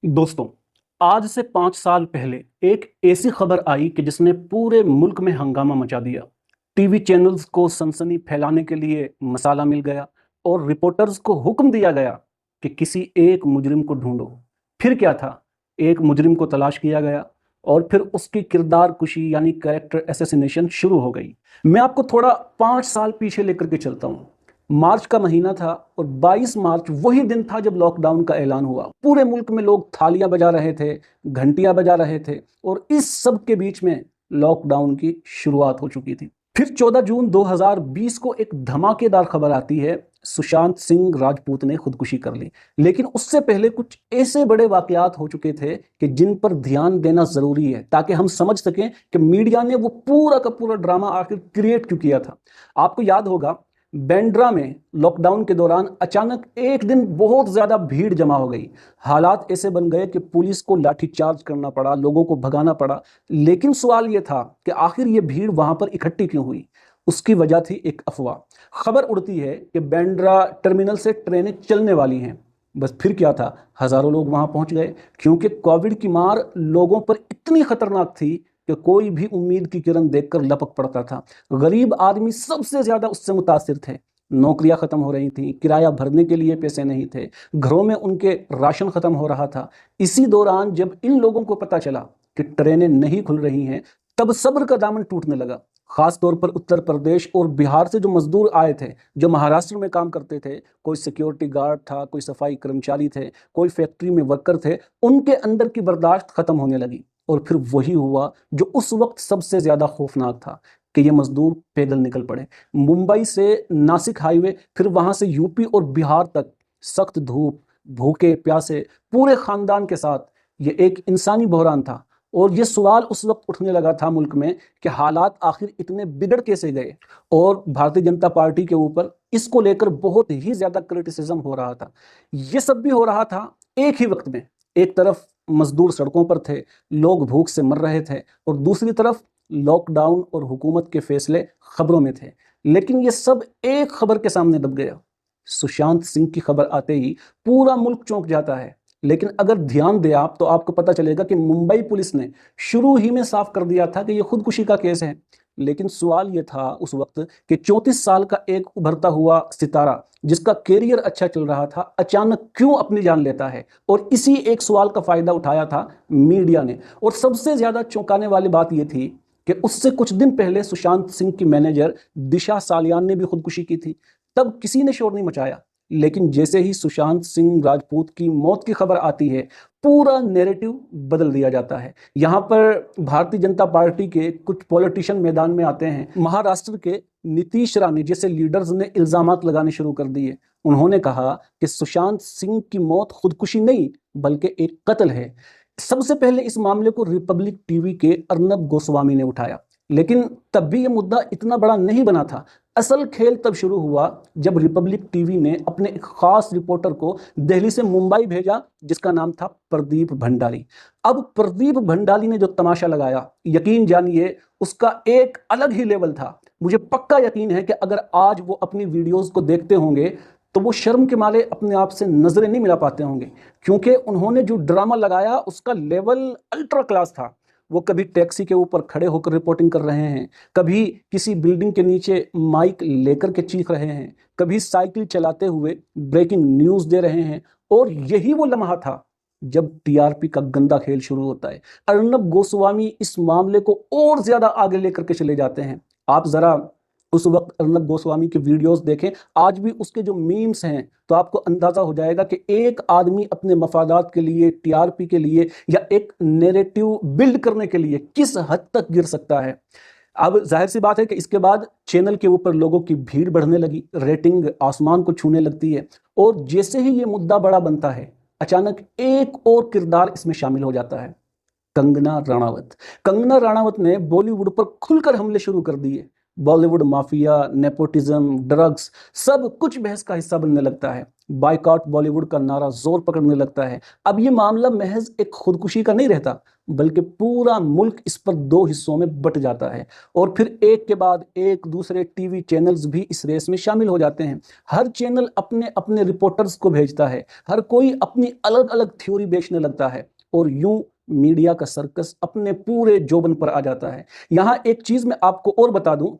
दोस्तों, आज से 5 साल पहले एक ऐसी खबर आई कि जिसने पूरे मुल्क में हंगामा मचा दिया। टीवी चैनल्स को सनसनी फैलाने के लिए मसाला मिल गया और रिपोर्टर्स को हुक्म दिया गया कि किसी एक मुजरिम को ढूंढो। फिर क्या था, एक मुजरिम को तलाश किया गया और फिर उसकी किरदार कुशी यानी कैरेक्टर असैसिनेशन शुरू हो गई। मैं आपको थोड़ा 5 साल पीछे लेकर के चलता हूँ। मार्च का महीना था और 22 मार्च वही दिन था जब लॉकडाउन का ऐलान हुआ। पूरे मुल्क में लोग थालियां बजा रहे थे, घंटियां बजा रहे थे और इस सब के बीच में लॉकडाउन की शुरुआत हो चुकी थी। फिर 14 जून 2020 को एक धमाकेदार खबर आती है, सुशांत सिंह राजपूत ने खुदकुशी कर ली। लेकिन उससे पहले कुछ ऐसे बड़े वाकयात हो चुके थे कि जिन पर ध्यान देना जरूरी है ताकि हम समझ सकें कि मीडिया ने वो पूरा का पूरा ड्रामा आखिर क्रिएट क्यों किया था। आपको याद होगा, बांद्रा में लॉकडाउन के दौरान अचानक एक दिन बहुत ज्यादा भीड़ जमा हो गई। हालात ऐसे बन गए कि पुलिस को लाठीचार्ज करना पड़ा, लोगों को भगाना पड़ा। लेकिन सवाल यह था कि आखिर ये भीड़ वहां पर इकट्ठी क्यों हुई। उसकी वजह थी एक अफवाह। खबर उड़ती है कि बांद्रा टर्मिनल से ट्रेनें चलने वाली हैं। बस फिर क्या था, हजारों लोग वहां पहुंच गए क्योंकि कोविड की मार लोगों पर इतनी खतरनाक थी कि कोई भी उम्मीद की किरण देखकर लपक पड़ता था। गरीब आदमी सबसे ज्यादा उससे मुतासिर थे। नौकरियां खत्म हो रही थीं, किराया भरने के लिए पैसे नहीं थे, घरों में उनके राशन खत्म हो रहा था। इसी दौरान जब इन लोगों को पता चला कि ट्रेनें नहीं खुल रही हैं, तब सब्र का दामन टूटने लगा। खास तौर पर उत्तर प्रदेश और बिहार से जो मजदूर आए थे, जो महाराष्ट्र में काम करते थे, कोई सिक्योरिटी गार्ड था, कोई सफाई कर्मचारी थे, कोई फैक्ट्री में वर्कर थे, उनके अंदर की बर्दाश्त खत्म होने लगी। और फिर वही हुआ जो उस वक्त सबसे ज्यादा खौफनाक था कि ये मजदूर पैदल निकल पड़े। मुंबई से नासिक हाईवे, फिर वहां से यूपी और बिहार तक, सख्त धूप, भूखे प्यासे, पूरे खानदान के साथ। ये एक इंसानी बहरान था। और ये सवाल उस वक्त उठने लगा था मुल्क में कि हालात आखिर इतने बिगड़ कैसे गए। और भारतीय जनता पार्टी के ऊपर इसको लेकर बहुत ही ज्यादा क्रिटिसिज्म हो रहा था। ये सब भी हो रहा था एक ही वक्त में। एक तरफ मजदूर सड़कों पर थे, लोग भूख से मर रहे थे, और दूसरी तरफ लॉकडाउन और हुकूमत के फैसले खबरों में थे। लेकिन ये सब एक खबर के सामने दब गया। सुशांत सिंह की खबर आते ही पूरा मुल्क चौंक जाता है। लेकिन अगर ध्यान दें आप तो आपको पता चलेगा कि मुंबई पुलिस ने शुरू ही में साफ कर दिया था कि यह खुदकुशी का केस है। लेकिन सवाल यह था उस वक्त कि 34 साल का एक उभरता हुआ सितारा, जिसका कैरियर अच्छा चल रहा था, अचानक क्यों अपनी जान लेता है। और इसी एक सवाल का फायदा उठाया था मीडिया ने। और सबसे ज्यादा चौंकाने वाली बात यह थी कि उससे कुछ दिन पहले सुशांत सिंह की मैनेजर दिशा सालियान ने भी खुदकुशी की थी। तब किसी ने शोर नहीं मचाया। लेकिन जैसे ही सुशांत सिंह राजपूत की मौत की खबर आती है, पूरा नैरेटिव बदल दिया जाता है। यहाँ पर भारतीय जनता पार्टी के कुछ पॉलिटिशियन मैदान में आते हैं। महाराष्ट्र के नीतीश राणे जैसे लीडर्स ने इल्जामात लगाने शुरू कर दिए। उन्होंने कहा कि सुशांत सिंह की मौत खुदकुशी नहीं बल्कि एक कत्ल है। सबसे पहले इस मामले को रिपब्लिक टीवी के अर्नब गोस्वामी ने उठाया। लेकिन तब भी यह मुद्दा इतना बड़ा नहीं बना था। असल खेल तब शुरू हुआ जब रिपब्लिक टीवी ने अपने एक खास रिपोर्टर को दिल्ली से मुंबई भेजा, जिसका नाम था प्रदीप भंडारी। अब प्रदीप भंडारी ने जो तमाशा लगाया, यकीन जानिए उसका एक अलग ही लेवल था। मुझे पक्का यकीन है कि अगर आज वो अपनी वीडियोस को देखते होंगे तो वो शर्म के मारे अपने आप से नजरें नहीं मिला पाते होंगे, क्योंकि उन्होंने जो ड्रामा लगाया उसका लेवल अल्ट्रा क्लास था। वो कभी टैक्सी के ऊपर खड़े होकर रिपोर्टिंग कर रहे हैं, कभी किसी बिल्डिंग के नीचे माइक लेकर के चीख रहे हैं, कभी साइकिल चलाते हुए ब्रेकिंग न्यूज दे रहे हैं। और यही वो लम्हा था जब टीआरपी का गंदा खेल शुरू होता है। अर्नब गोस्वामी इस मामले को और ज्यादा आगे लेकर के चले जाते हैं। आप जरा उस वक्त अर्नब गोस्वामी के वीडियोस देखें, आज भी उसके जो मीम्स हैं, तो आपको अंदाजा हो जाएगा कि एक आदमी अपने मफादात के लिए, टीआरपी के लिए या एक नैरेटिव बिल्ड करने के लिए किस हद तक गिर सकता है। अब जाहिर सी बात है कि इसके बाद चैनल के ऊपर लोगों की भीड़ बढ़ने लगी, रेटिंग आसमान को छूने लगती है। और जैसे ही ये मुद्दा बड़ा बनता है, अचानक एक और किरदार इसमें शामिल हो जाता है, कंगना राणावत। कंगना राणावत ने बॉलीवुड पर खुलकर हमले शुरू कर दिए। बॉलीवुड माफिया, नेपोटिज्म, ड्रग्स, सब कुछ बहस का हिस्सा बनने लगता है। बायकॉट बॉलीवुड का नारा जोर पकड़ने लगता है। अब ये मामला महज एक खुदकुशी का नहीं रहता, बल्कि पूरा मुल्क इस पर दो हिस्सों में बट जाता है और फिर एक के बाद एक दूसरे टीवी चैनल्स भी इस रेस में शामिल हो जाते हैं। हर चैनल अपने अपने रिपोर्टर्स को भेजता है, हर कोई अपनी अलग अलग थ्योरी बेचने लगता है और यूं मीडिया का सर्कस अपने पूरे जोबन पर आ जाता है। यहां एक चीज मैं आपको और बता दूं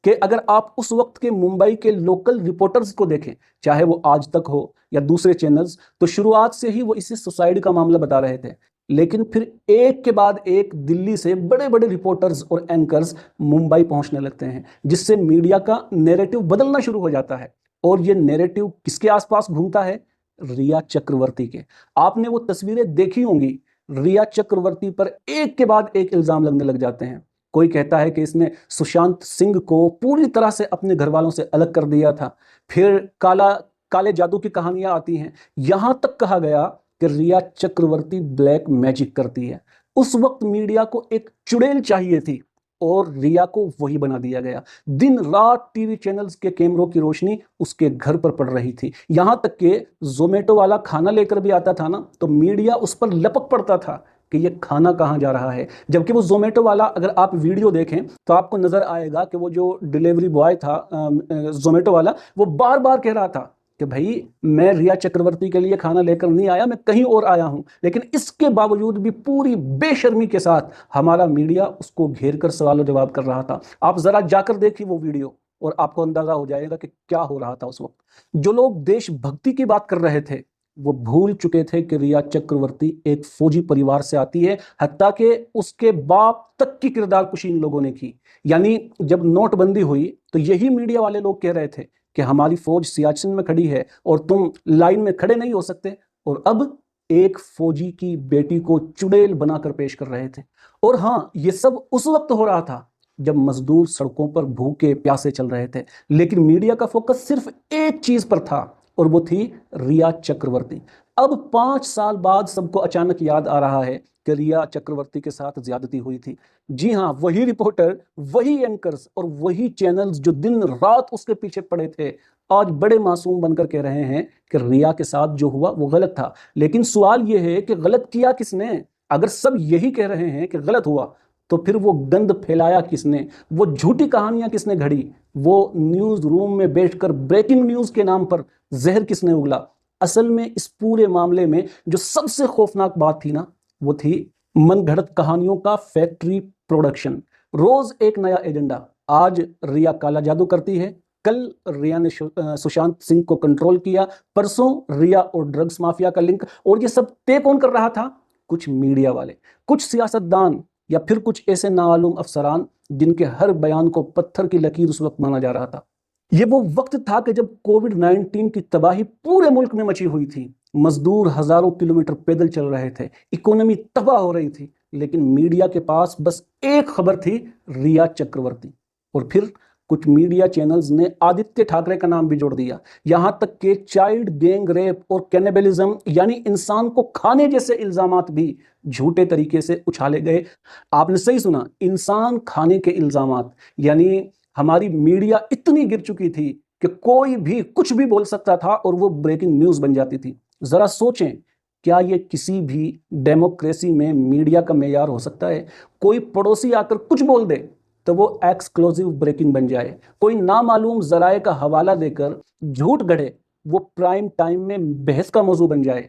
कि अगर आप उस वक्त के मुंबई के लोकल रिपोर्टर्स को देखें, चाहे वो आज तक हो या दूसरे चैनल्स, तो शुरुआत से ही वो इसी सुसाइड का मामला बता रहे थे। लेकिन फिर एक के बाद एक दिल्ली से बड़े बड़े रिपोर्टर्स और एंकर्स मुंबई पहुंचने लगते हैं, जिससे मीडिया का नैरेटिव बदलना शुरू हो जाता है। और ये नैरेटिव किसके आसपास घूमता है? रिया चक्रवर्ती के। आपने वो तस्वीरें देखी होंगी, रिया चक्रवर्ती पर एक के बाद एक इल्जाम लगने लग जाते हैं। कोई कहता है कि इसने सुशांत सिंह को पूरी तरह से अपने घर वालों से अलग कर दिया था। फिर काले जादू की कहानियां आती हैं। यहां तक कहा गया कि रिया चक्रवर्ती ब्लैक मैजिक करती है। उस वक्त मीडिया को एक चुड़ैल चाहिए थी और रिया को वही बना दिया गया। दिन रात टीवी चैनल्स के कैमरों की रोशनी उसके घर पर पड़ रही थी। यहां तक कि जोमेटो वाला खाना लेकर भी आता था ना, तो मीडिया उस पर लपक पड़ता था कि ये खाना कहाँ जा रहा है। जबकि वो जोमेटो वाला, अगर आप वीडियो देखें तो आपको नजर आएगा कि वो जो डिलीवरी बॉय था जोमेटो वाला, वो बार बार कह रहा था कि भाई मैं रिया चक्रवर्ती के लिए खाना लेकर नहीं आया, मैं कहीं और आया हूं। लेकिन इसके बावजूद भी पूरी बेशर्मी के साथ हमारा मीडिया उसको घेर कर सवाल जवाब कर रहा था। आप जरा जाकर देखिए वो वीडियो और आपको अंदाजा हो जाएगा कि क्या हो रहा था उस वक्त। जो लोग देशभक्ति की बात कर रहे थे वो भूल चुके थे कि रिया चक्रवर्ती एक फौजी परिवार से आती है, हत्ता कि उसके बाप तक की किरदार कुशी इन लोगों ने की। यानी जब नोटबंदी हुई तो यही मीडिया वाले लोग कह रहे थे कि हमारी फौज सियाचिन में खड़ी है और तुम लाइन में खड़े नहीं हो सकते, और अब एक फौजी की बेटी को चुड़ैल बनाकर पेश कर रहे थे। और हाँ, ये सब उस वक्त हो रहा था जब मजदूर सड़कों पर भूखे प्यासे चल रहे थे। लेकिन मीडिया का फोकस सिर्फ एक चीज पर था और वो थी रिया चक्रवर्ती। अब 5 साल बाद सबको अचानक याद आ रहा है कि रिया चक्रवर्ती के साथ ज्यादती हुई थी। जी हाँ, वही रिपोर्टर, वही एंकर्स और वही चैनल्स जो दिन रात उसके पीछे पड़े थे, आज बड़े मासूम बनकर कह रहे हैं कि रिया के साथ जो हुआ वो गलत था। लेकिन सवाल यह है कि गलत किया किसने? अगर सब यही कह रहे हैं कि गलत हुआ, तो फिर वो गंद फैलाया किसने? वो झूठी कहानियां किसने घड़ी? वो न्यूज रूम में बैठकर ब्रेकिंग न्यूज के नाम पर जहर किसने उगला? असल में इस पूरे मामले में जो सबसे खौफनाक बात थी ना, वो थी मनगढ़ंत कहानियों का फैक्ट्री प्रोडक्शन। रोज एक नया एजेंडा। आज रिया काला जादू करती है, कल रिया ने सुशांत सिंह को कंट्रोल किया, परसों रिया और ड्रग्स माफिया का लिंक। और ये सब तय कौन कर रहा था? कुछ मीडिया वाले, कुछ सियासतदान, या फिर कुछ ऐसे नामालूम अफसरान जिनके हर बयान को पत्थर की लकीर उस वक्त माना जा रहा था। ये वो वक्त था कि जब कोविड-19 की तबाही पूरे मुल्क में मची हुई थी। मजदूर हजारों किलोमीटर पैदल चल रहे थे, इकोनॉमी तबाह हो रही थी, लेकिन मीडिया के पास बस एक खबर थी, रिया चक्रवर्ती। और फिर कुछ मीडिया चैनल्स ने आदित्य ठाकरे का नाम भी जोड़ दिया। यहां तक कि चाइल्ड गैंग रेप और कैनिबलिज्म यानी इंसान को खाने जैसे इल्जामात भी झूठे तरीके से उछाले गए। आपने सही सुना, इंसान खाने के इल्जामात। यानी हमारी मीडिया इतनी गिर चुकी थी कि कोई भी कुछ भी बोल सकता था और वो ब्रेकिंग न्यूज बन जाती थी। जरा सोचें, क्या ये किसी भी डेमोक्रेसी में मीडिया का मेयार हो सकता है? कोई पड़ोसी आकर कुछ बोल दे तो वो एक्सक्लूसिव ब्रेकिंग बन जाए। कोई नामालूम जराए का हवाला देकर झूठ गढ़े, वो प्राइम टाइम में बहस का मौजू बन जाए।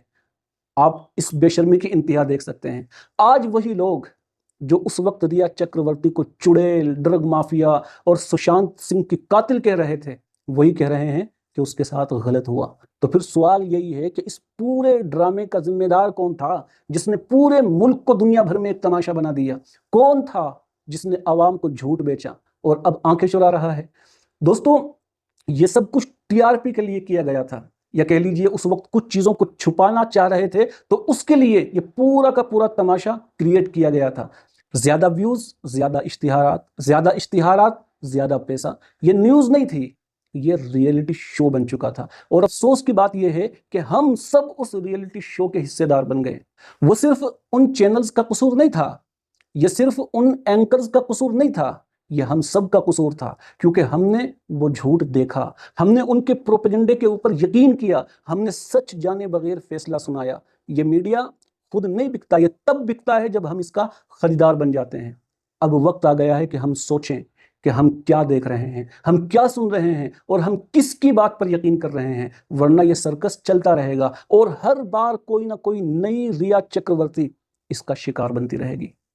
आप इस बेशर्मी की इंतहा देख सकते हैं। आज वही लोग जो उस वक्त रिया चक्रवर्ती को चुड़ैल, ड्रग माफिया और सुशांत सिंह की कातिल कह रहे थे, वही कह रहे हैं कि उसके साथ गलत हुआ। तो फिर सवाल यही है कि इस पूरे ड्रामे का जिम्मेदार कौन था, जिसने पूरे मुल्क को दुनिया भर में एक तमाशा बना दिया? कौन था जिसने आवाम को झूठ बेचा और अब आंखें चुरा रहा है? दोस्तों, ये सब कुछ टीआरपी के लिए किया गया था, या कह लीजिए उस वक्त कुछ चीजों को छुपाना चाह रहे थे, तो उसके लिए ये पूरा का पूरा तमाशा क्रिएट किया गया था। ज्यादा व्यूज, ज्यादा इश्तिहारात, ज्यादा इश्तिहारात, ज्यादा पैसा। ये न्यूज नहीं थी, ये रियलिटी शो बन चुका था। और अफसोस की बात यह है कि हम सब उस रियलिटी शो के हिस्सेदार बन गए। वो सिर्फ उन चैनल्स का कसूर नहीं था, ये सिर्फ उन एंकर्स का कसूर नहीं था, यह हम सब का कसूर था, क्योंकि हमने वो झूठ देखा, हमने उनके प्रोपेगेंडे के ऊपर यकीन किया, हमने सच जाने बगैर फैसला सुनाया। ये मीडिया खुद नहीं बिकता, ये तब बिकता है जब हम इसका खरीदार बन जाते हैं। अब वक्त आ गया है कि हम सोचें कि हम क्या देख रहे हैं, हम क्या सुन रहे हैं और हम किसकी बात पर यकीन कर रहे हैं, वरना यह सर्कस चलता रहेगा और हर बार कोई ना कोई नई रिया चक्रवर्ती इसका शिकार बनती रहेगी।